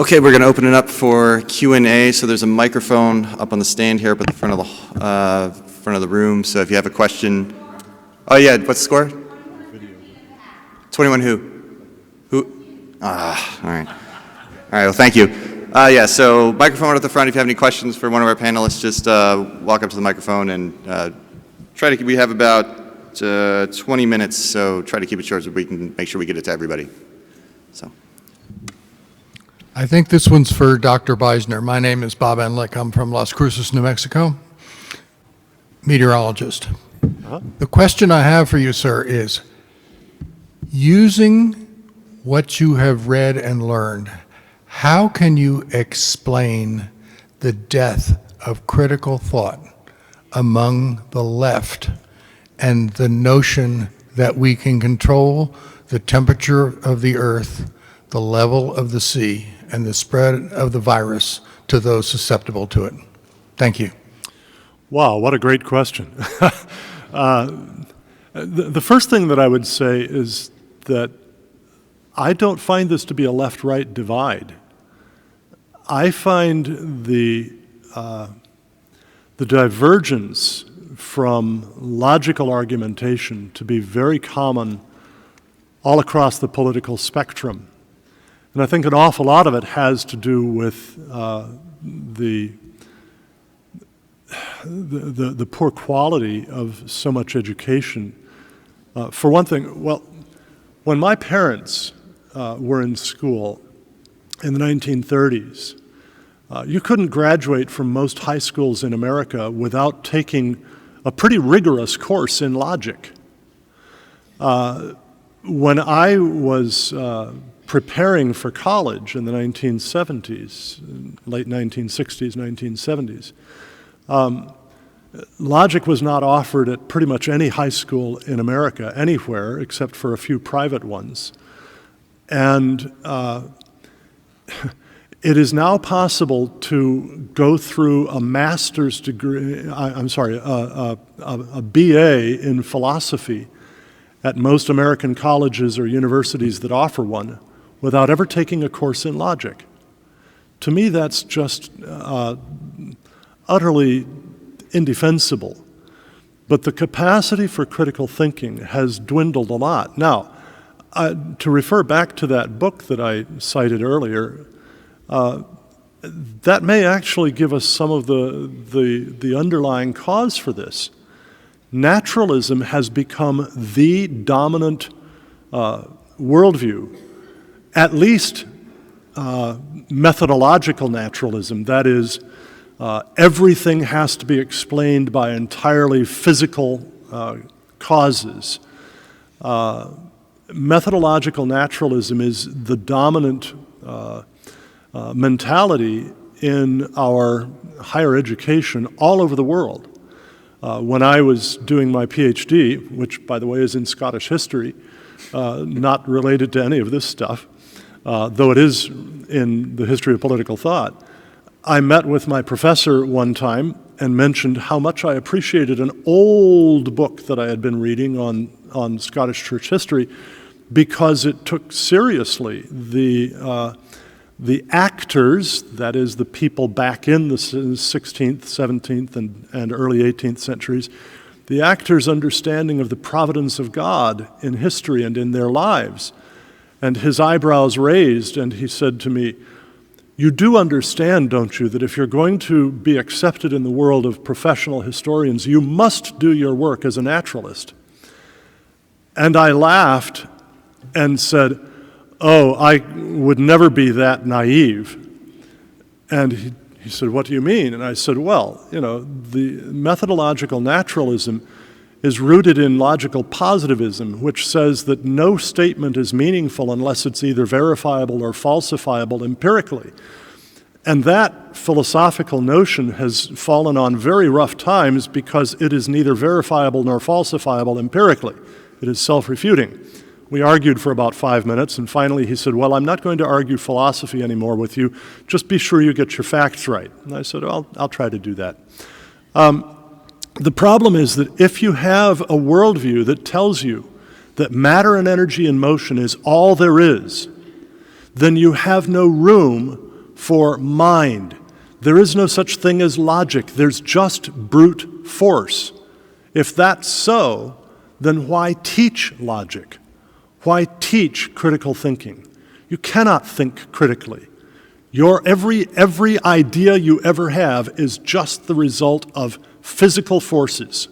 Okay, we're going to open it up for Q&A. So there's a microphone up on the stand here up at the front of the room. So if you have a question, oh yeah, what's the score? 21 who? Who? All right. All right. Well, thank you. Yeah. So microphone at the front. If you have any questions for one of our panelists, just walk up to the microphone and try to. We have about 20 minutes, so try to keep it short so we can make sure we get it to everybody. So. I think this one's for Dr. Beisner. My name is Bob Enlick. I'm from Las Cruces, New Mexico, meteorologist. The question I have for you, sir, is using what you have read and learned, how can you explain the death of critical thought among the left and the notion that we can control the temperature of the earth, the level of the sea, and the spread of the virus to those susceptible to it? Thank you. Wow, what a great question. The first thing that I would say is that I don't find this to be a left-right divide. I find the divergence from logical argumentation to be very common all across the political spectrum. And I think an awful lot of it has to do with the poor quality of so much education. For one thing, well, when my parents were in school in the 1930s, you couldn't graduate from most high schools in America without taking a pretty rigorous course in logic. When I was preparing for college in the 1970s, late 1960s, 1970s, logic was not offered at pretty much any high school in America, anywhere, except for a few private ones. And it is now possible to go through a master's degree, a BA in philosophy at most American colleges or universities that offer one without ever taking a course in logic. To me, that's just utterly indefensible. But the capacity for critical thinking has dwindled a lot. Now, to refer back to that book that I cited earlier, that may actually give us some of the underlying cause for this. Naturalism has become the dominant worldview, at least methodological naturalism. That is, everything has to be explained by entirely physical causes. Methodological naturalism is the dominant mentality in our higher education all over the world. When I was doing my PhD, which, by the way, is in Scottish history, not related to any of this stuff, though it is in the history of political thought, I met with my professor one time and mentioned how much I appreciated an old book that I had been reading on Scottish church history because it took seriously the actors, that is, the people back in the 16th, 17th, and early 18th centuries, the actors' understanding of the providence of God in history and in their lives. And his eyebrows raised, and he said to me, "You do understand, don't you, that if you're going to be accepted in the world of professional historians, you must do your work as a naturalist?" And I laughed and said, "Oh, I would never be that naive." And he said, "What do you mean?" And I said, "Well, the methodological naturalism is rooted in logical positivism, which says that no statement is meaningful unless it's either verifiable or falsifiable empirically. And that philosophical notion has fallen on very rough times because it is neither verifiable nor falsifiable empirically. It is self-refuting." We argued for about 5 minutes, and finally he said, "Well, I'm not going to argue philosophy anymore with you. Just be sure you get your facts right." And I said, I'll try to do that. The problem is that if you have a worldview that tells you that matter and energy and motion is all there is, then you have no room for mind. There is no such thing as logic. There's just brute force. If that's so, then why teach logic? Why teach critical thinking? You cannot think critically. Every idea you ever have is just the result of physical forces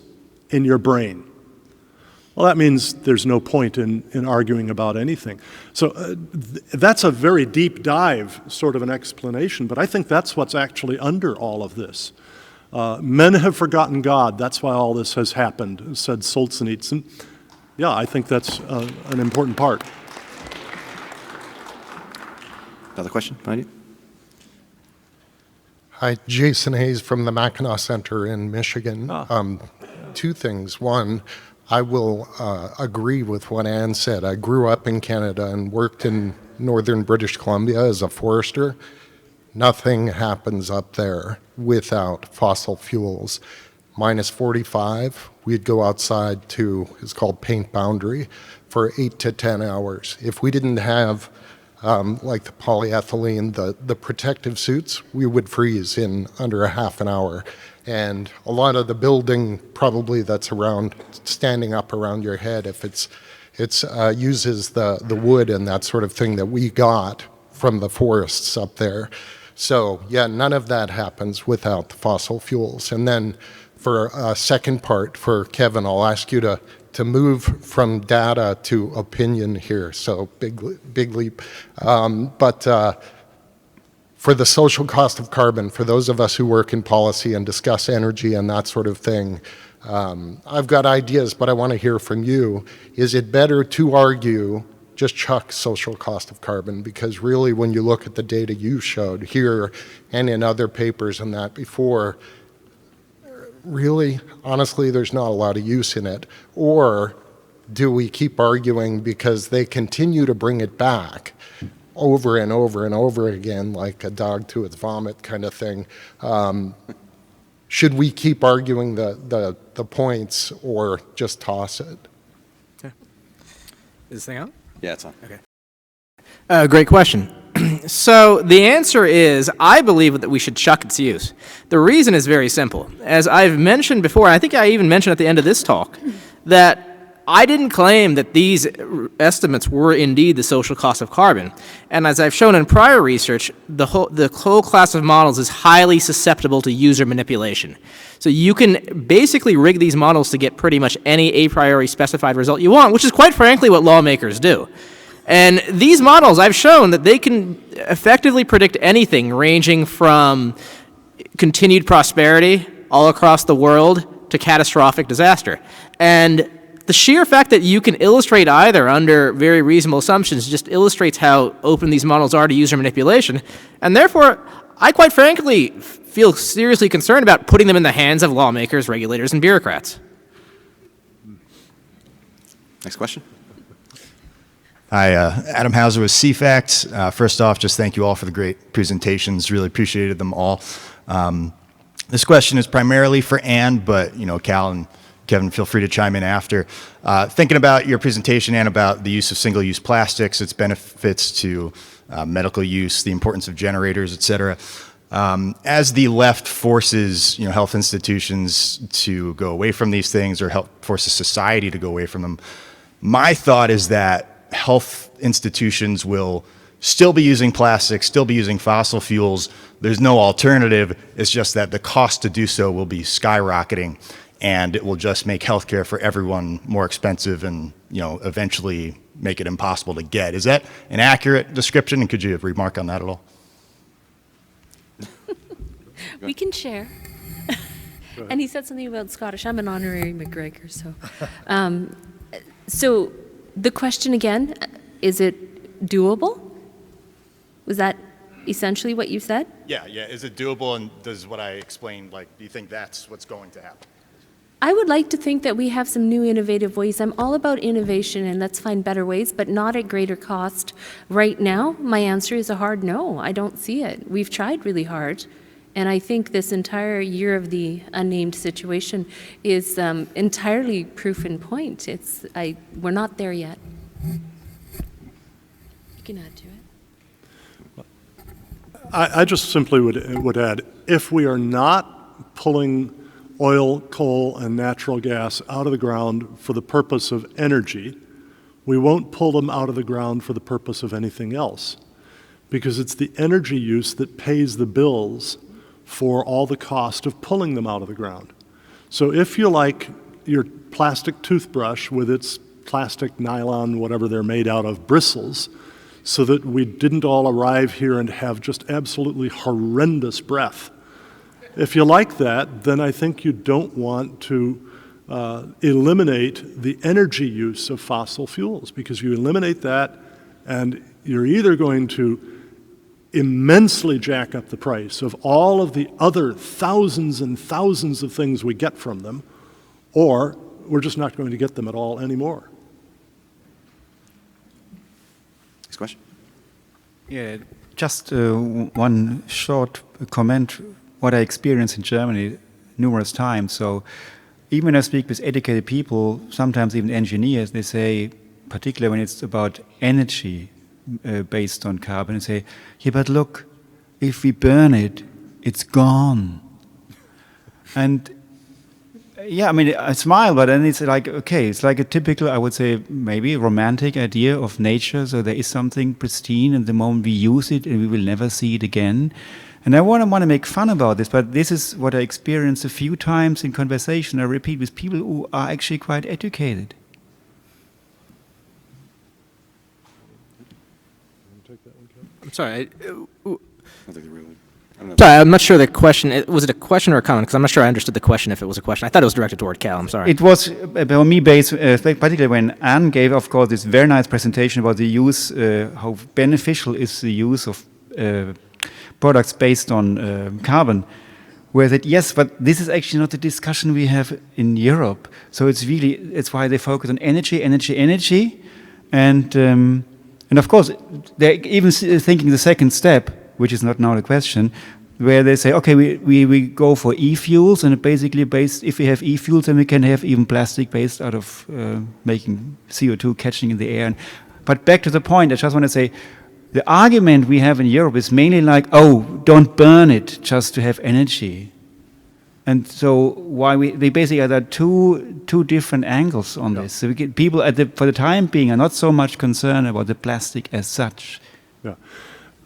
in your brain. Well, that means there's no point in arguing about anything. So that's a very deep dive sort of an explanation, but I think that's what's actually under all of this. Men have forgotten God. That's why all this has happened, said Solzhenitsyn. Yeah, I think that's an important part. Another question behind you? Hi, Jason Hayes from the Mackinac Center in Michigan. Two things. One, I will agree with what Anne said. I grew up in Canada and worked in northern British Columbia as a forester. Nothing happens up there without fossil fuels. Minus 45, we'd go outside to, it's called paint boundary, for 8 to 10 hours. If we didn't have like the polyethylene, the protective suits, we would freeze in under a half an hour. And a lot of the building probably that's around, standing up around your head, if it's uses the wood and that sort of thing that we got from the forests up there. So yeah, none of that happens without the fossil fuels. And then for a second part, for Kevin, I'll ask you to move from data to opinion here, so big leap. But for the social cost of carbon, for those of us who work in policy and discuss energy and that sort of thing, I've got ideas, but I want to hear from you. Is it better to argue just chuck social cost of carbon? Because really, when you look at the data you showed here and in other papers and that before, really, honestly, there's not a lot of use in it. Or do we keep arguing because they continue to bring it back over and over and over again, like a dog to its vomit kind of thing? Should we keep arguing the points or just toss it? Okay. Is this thing on? Yeah, it's on. Okay. Great question. So the answer is, I believe that we should chuck its use. The reason is very simple. As I've mentioned before, I think I even mentioned at the end of this talk, that I didn't claim that these estimates were indeed the social cost of carbon. And as I've shown in prior research, the whole class of models is highly susceptible to user manipulation. So you can basically rig these models to get pretty much any a priori specified result you want, which is quite frankly what lawmakers do. And these models, I've shown that they can effectively predict anything ranging from continued prosperity all across the world to catastrophic disaster. And the sheer fact that you can illustrate either under very reasonable assumptions just illustrates how open these models are to user manipulation. And therefore, I quite frankly feel seriously concerned about putting them in the hands of lawmakers, regulators, and bureaucrats. Next question. Hi, Adam Hauser with CFACT. First off, just thank you all for the great presentations. Really appreciated them all. This question is primarily for Anne, but Cal and Kevin, feel free to chime in after. Thinking about your presentation and about the use of single-use plastics, its benefits to medical use, the importance of generators, et cetera. As the left forces health institutions to go away from these things, or forces society to go away from them, my thought is that health institutions will still be using plastics, still be using fossil fuels. There's no alternative. It's just that the cost to do so will be skyrocketing, and it will just make healthcare for everyone more expensive and eventually make it impossible to get. Is that an accurate description, and could you remark on that at all? We can share. And he said something about Scottish. I'm an honorary McGregor, so. So the question again, is it doable? Was that essentially what you said? Yeah. Is it doable, and does what I explained, do you think that's what's going to happen? I would like to think that we have some new innovative ways. I'm all about innovation, and let's find better ways, but not at greater cost. Right now, my answer is a hard no. I don't see it. We've tried really hard, and I think this entire year of the unnamed situation is entirely proof in point. We're not there yet. You can add to it. I just simply would add, if we are not pulling oil, coal, and natural gas out of the ground for the purpose of energy, we won't pull them out of the ground for the purpose of anything else, because it's the energy use that pays the bills for all the cost of pulling them out of the ground. So if you like your plastic toothbrush with its plastic, nylon, whatever they're made out of, bristles, so that we didn't all arrive here and have just absolutely horrendous breath, if you like that, then I think you don't want to eliminate the energy use of fossil fuels, because you eliminate that and you're either going to immensely jack up the price of all of the other thousands and thousands of things we get from them, or we're just not going to get them at all anymore. Next question. Yeah, just one short comment. What I experienced in Germany numerous times. So even when I speak with educated people, sometimes even engineers, they say, particularly when it's about energy based on carbon, they say, yeah, but look, if we burn it, it's gone. And yeah, I mean, I smile, but then it's like, okay, it's like a typical, I would say, maybe romantic idea of nature. So there is something pristine, and the moment we use it, and we will never see it again. And I want to make fun about this, but this is what I experienced a few times in conversation, I repeat, with people who are actually quite educated. I'm sorry. I don't think they really. I don't know. Sorry, I'm not sure the question. Was it a question or a comment? Because I'm not sure I understood the question. If it was a question, I thought it was directed toward Cal. I'm sorry. It was about me based, particularly when Anne gave, of course, this very nice presentation about the use, how beneficial is the use of products based on carbon. Where that, yes, but this is actually not the discussion we have in Europe. So it's why they focus on energy, and of course they're even thinking the second step, which is not now the question, where they say, okay, we go for e-fuels, and basically if we have e-fuels, then we can have even plastic based out of making CO2 catching in the air. But back to the point, I just want to say, the argument we have in Europe is mainly like, oh, don't burn it just to have energy. And so they basically are two different angles on this. So we get people for the time being are not so much concerned about the plastic as such. Yeah.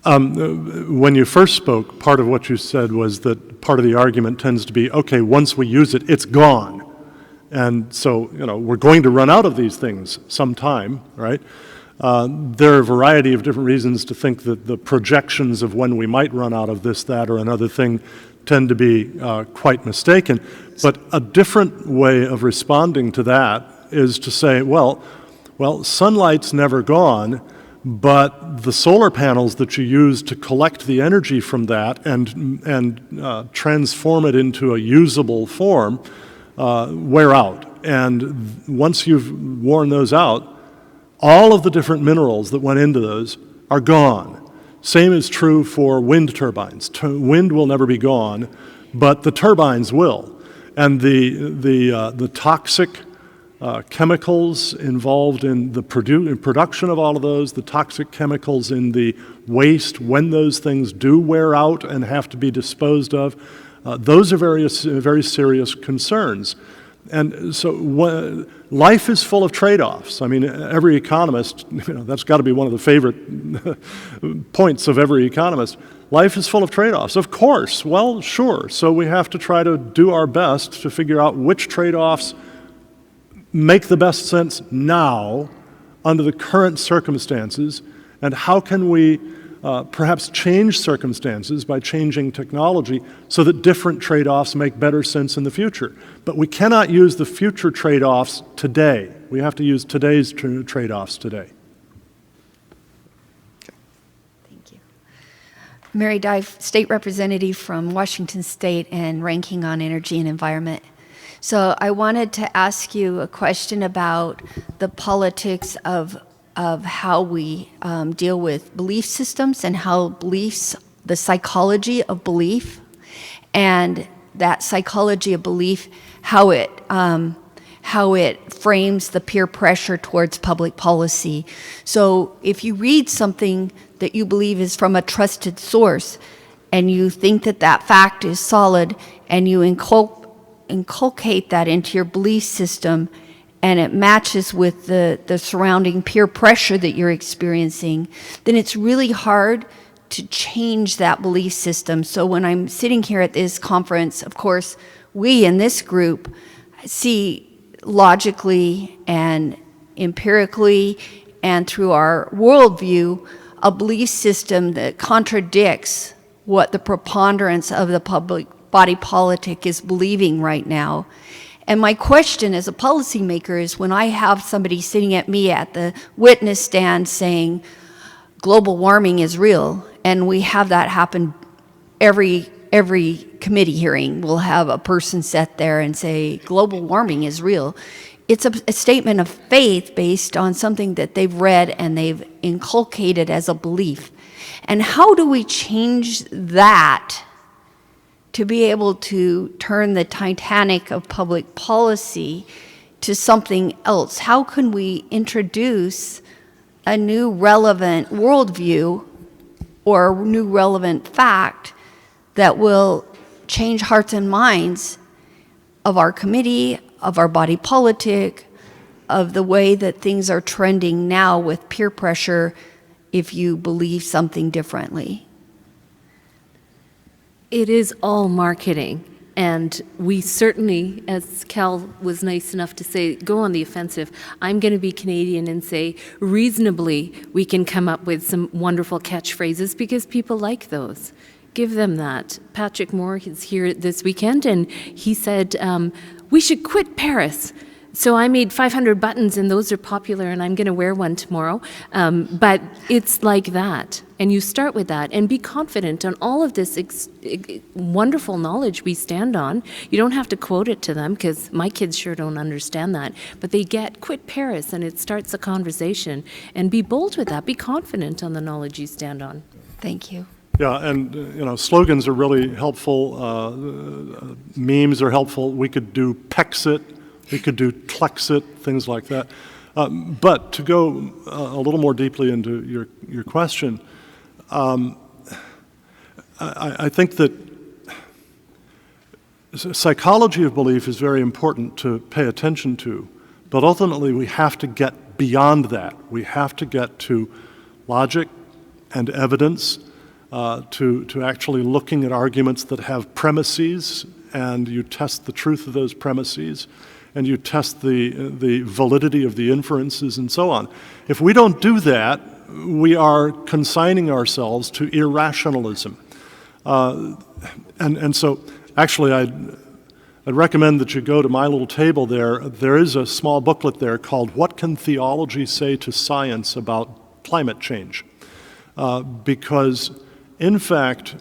When you first spoke, part of what you said was that part of the argument tends to be, okay, once we use it, it's gone. And so, we're going to run out of these things sometime, right? There are a variety of different reasons to think that the projections of when we might run out of this, that, or another thing tend to be quite mistaken. But a different way of responding to that is to say, well, sunlight's never gone, but the solar panels that you use to collect the energy from that and transform it into a usable form wear out. And once you've worn those out, all of the different minerals that went into those are gone. Same is true for wind turbines. Wind will never be gone, but the turbines will. And the toxic chemicals involved in the production of all of those, the toxic chemicals in the waste when those things do wear out and have to be disposed of, those are very serious concerns. And so life is full of trade-offs. I mean, every economist, that's got to be one of the favorite points of every economist. Life is full of trade-offs. Of course, well, sure. So we have to try to do our best to figure out which trade-offs make the best sense now under the current circumstances, and how can we perhaps change circumstances by changing technology so that different trade-offs make better sense in the future. But we cannot use the future trade-offs today. We have to use today's trade-offs today. Thank you. Mary Dive, State Representative from Washington State and ranking on energy and environment. So I wanted to ask you a question about the politics of how we deal with belief systems and how beliefs, the psychology of belief, and that psychology of belief, how how it frames the peer pressure towards public policy. So if you read something that you believe is from a trusted source, and you think that that fact is solid, and you inculcate that into your belief system, and it matches with the surrounding peer pressure that you're experiencing, then it's really hard to change that belief system. So when I'm sitting here at this conference, of course, we in this group see logically and empirically and through our worldview a belief system that contradicts what the preponderance of the public body politic is believing right now. And my question as a policymaker is, when I have somebody sitting at me at the witness stand saying global warming is real, and we have that happen every committee hearing, we'll have a person sit there and say global warming is real. It's a statement of faith based on something that they've read and they've inculcated as a belief. And how do we change that to be able to turn the Titanic of public policy to something else? How can we introduce a new relevant worldview or a new relevant fact that will change hearts and minds of our committee, of our body politic, of the way that things are trending now with peer pressure if you believe something differently? It is all marketing. And we certainly, as Cal was nice enough to say, go on the offensive. I'm going to be Canadian and say, reasonably, we can come up with some wonderful catchphrases because people like those. Give them that. Patrick Moore is here this weekend, and he said, we should quit Paris. So I made 500 buttons, and those are popular, and I'm going to wear one tomorrow. But it's like that. And you start with that and be confident on all of this wonderful knowledge we stand on. You don't have to quote it to them, because my kids sure don't understand that. But they get quit Paris, and it starts a conversation. And be bold with that. Be confident on the knowledge you stand on. Thank you. Yeah, and slogans are really helpful. Memes are helpful. We could do Pexit. We could do Tlexit, things like that. But to go a little more deeply into your question, I think that psychology of belief is very important to pay attention to, but ultimately we have to get beyond that. We have to get to logic and evidence, to actually looking at arguments that have premises, and you test the truth of those premises, and you test the validity of the inferences and so on. If we don't do that, we are consigning ourselves to irrationalism. And so actually I'd recommend that you go to my little table there. There is a small booklet there called What Can Theology Say to Science About Climate Change? Because in fact,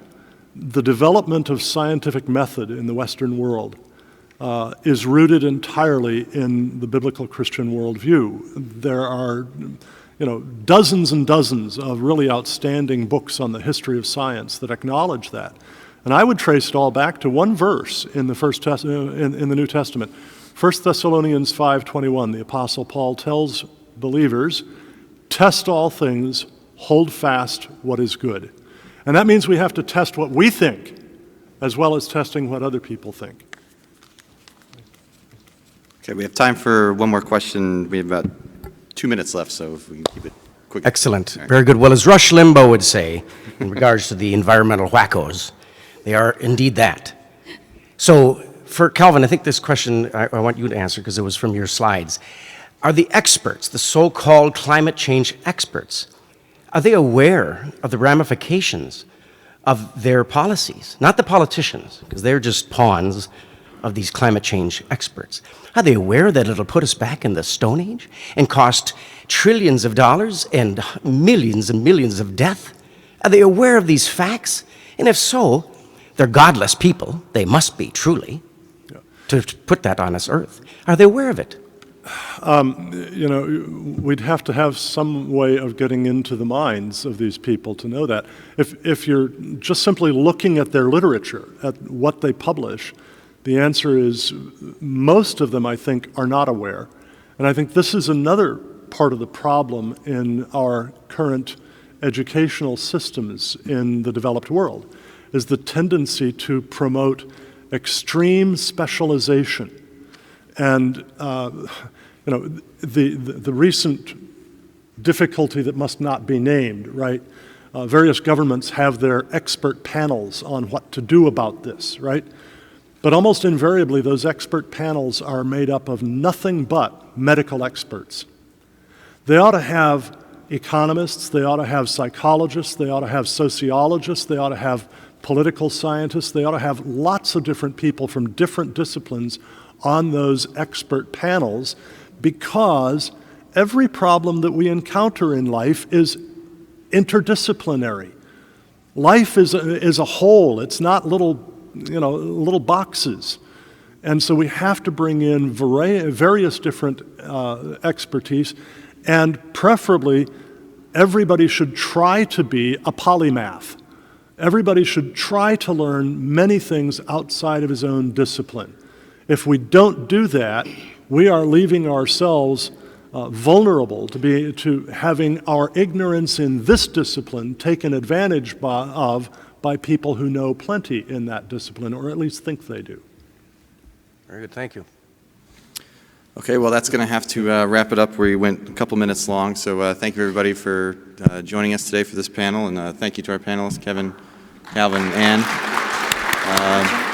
the development of scientific method in the Western world is rooted entirely in the biblical Christian worldview. There are, dozens and dozens of really outstanding books on the history of science that acknowledge that. And I would trace it all back to one verse in the in the New Testament. 1 Thessalonians 5:21, the Apostle Paul tells believers, test all things, hold fast what is good. And that means we have to test what we think, as well as testing what other people think. Okay, we have time for one more question. We have about 2 minutes left, so if we can keep it quick. Excellent. Very good. Well, as Rush Limbaugh would say, in regards to the environmental wackos, they are indeed that. So, for Calvin, I think this question I want you to answer because it was from your slides. Are the experts, the so-called climate change experts, are they aware of the ramifications of their policies? Not the politicians, because they're just pawns of these climate change experts. Are they aware that it'll put us back in the Stone Age and cost trillions of dollars and millions of death? Are they aware of these facts? And if so, they're godless people, they must be truly, to put that on this earth. Are they aware of it? We'd have to have some way of getting into the minds of these people to know that. If you're just simply looking at their literature, at what they publish, The answer is most of them, I think, are not aware. And I think this is another part of the problem in our current educational systems in the developed world, is the tendency to promote extreme specialization. And the recent difficulty that must not be named, right? Various governments have their expert panels on what to do about this, right? But almost invariably, those expert panels are made up of nothing but medical experts. They ought to have economists, they ought to have psychologists, they ought to have sociologists, they ought to have political scientists, they ought to have lots of different people from different disciplines on those expert panels, because every problem that we encounter in life is interdisciplinary. Life is a whole. It's not little boxes. And so we have to bring in various different expertise, and preferably everybody should try to be a polymath. Everybody should try to learn many things outside of his own discipline. If we don't do that, we are leaving ourselves vulnerable to having our ignorance in this discipline taken advantage by people who know plenty in that discipline, or at least think they do. Very good, thank you. Okay, well, that's going to have to wrap it up. We went a couple minutes long, so thank you, everybody, for joining us today for this panel, and thank you to our panelists, Kevin, Calvin, and Ann.